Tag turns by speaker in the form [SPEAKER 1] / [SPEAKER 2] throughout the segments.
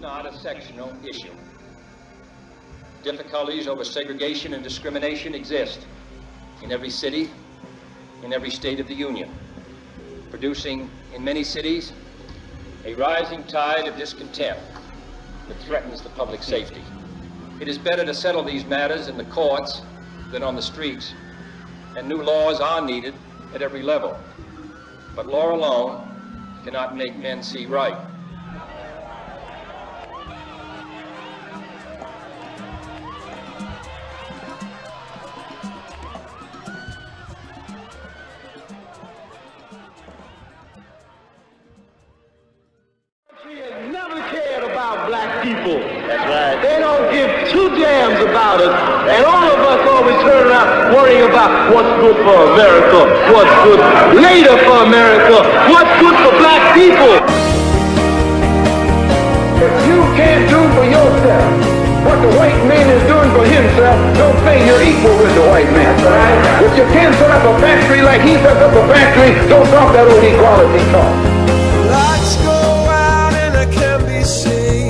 [SPEAKER 1] not a sectional issue. Difficulties over segregation and discrimination exist in every city, in every state of the Union, producing in many cities a rising tide of discontent that threatens the public safety. It is better to settle these matters in the courts than on the streets, and new laws are needed at every level. But law alone cannot make men see right.
[SPEAKER 2] That's right. They don't give two damns about us, and all of us always turn around worrying about what's good for America, what's good later for America, what's good for black people. If you can't do for yourself what the white man is doing for himself, don't say you're equal with the white man. Right? If you can't set up a factory like he sets up a factory, don't talk that old equality talk.
[SPEAKER 3] Lights go out and I can't be saved.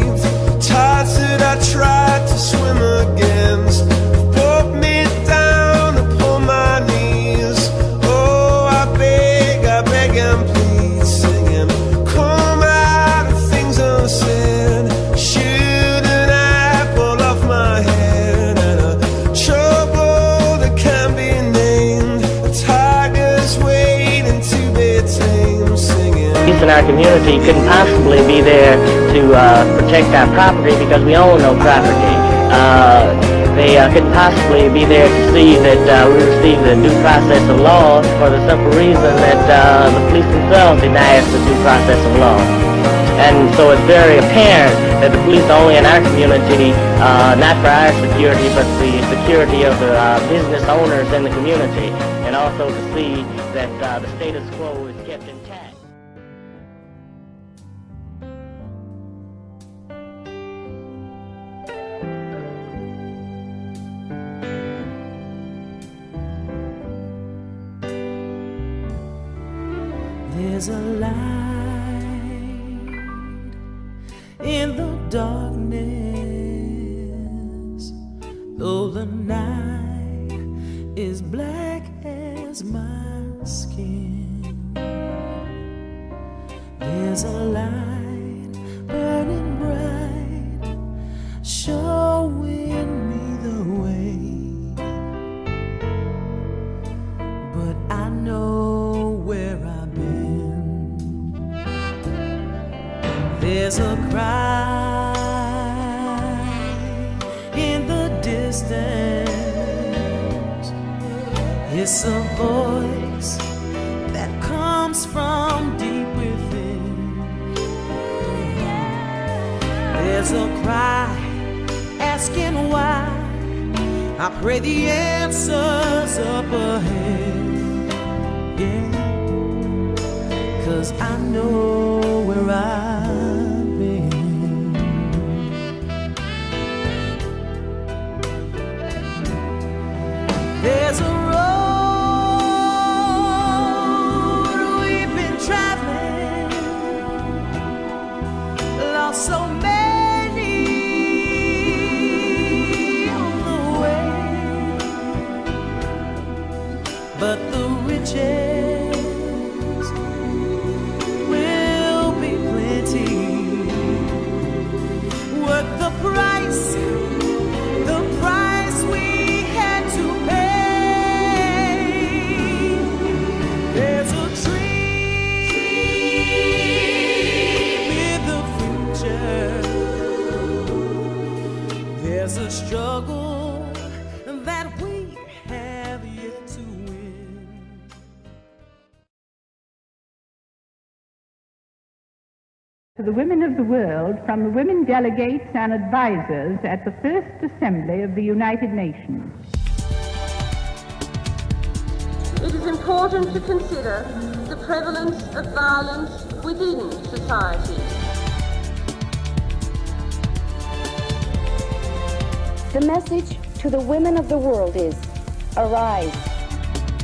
[SPEAKER 3] Tides that I tried to swim against pulled me down upon my knees. Oh, I beg and please, singing, come out of things unsaid. Shoot an apple off my head, and a trouble that can't be named. A tiger's waiting to be tamed, singing.
[SPEAKER 4] In our community couldn't possibly be there to protect our property because we own no property. They couldn't possibly be there to see that we receive the due process of law for the simple reason that the police themselves deny us the due process of law. And so it's very apparent that the police are only in our community, not for our security, but the security of the business owners in the community, and also to see that the status quo is kept intact.
[SPEAKER 5] There's a light in the darkness, though the night is black as my skin. There's a light burning bright, showing me the way, but I know where I've been. There's a cry in the distance. It's a voice that comes from deep within. There's a cry asking why. I pray the answer's up ahead. Yeah, 'cause I know where I've been. There's a road we've been traveling, lost so many on the way, but the riches will be plenty. Worth the price we had to pay. There's a dream in the future. There's a struggle that we have yet to win.
[SPEAKER 6] To the women of the world, from the women delegates and advisors at the First Assembly of the United Nations.
[SPEAKER 7] It is important to consider the prevalence of violence within society.
[SPEAKER 8] The message to the women of the world is, arise.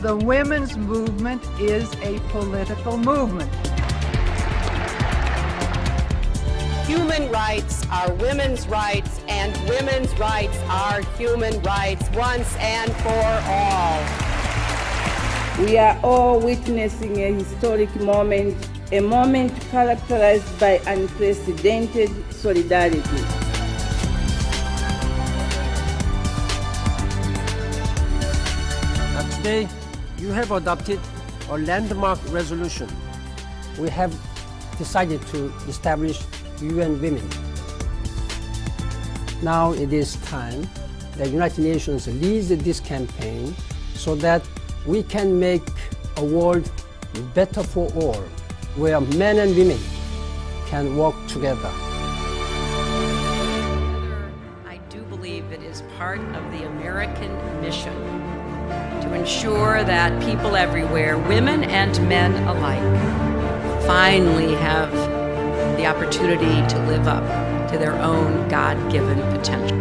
[SPEAKER 6] The women's movement is a political movement.
[SPEAKER 2] You may
[SPEAKER 9] human rights are women's rights, and women's rights are human rights once and for all.
[SPEAKER 10] We are all witnessing a historic moment, a moment characterized by unprecedented solidarity.
[SPEAKER 11] Today, you have adopted a landmark resolution.
[SPEAKER 12] We have decided to establish UN Women. Now it is time that United Nations leads this campaign so that we can make a world better for all, where men and women can work together.
[SPEAKER 13] I do believe it is part of the American mission to ensure that people everywhere, women and men alike, finally have the opportunity to live up to their own God-given potential.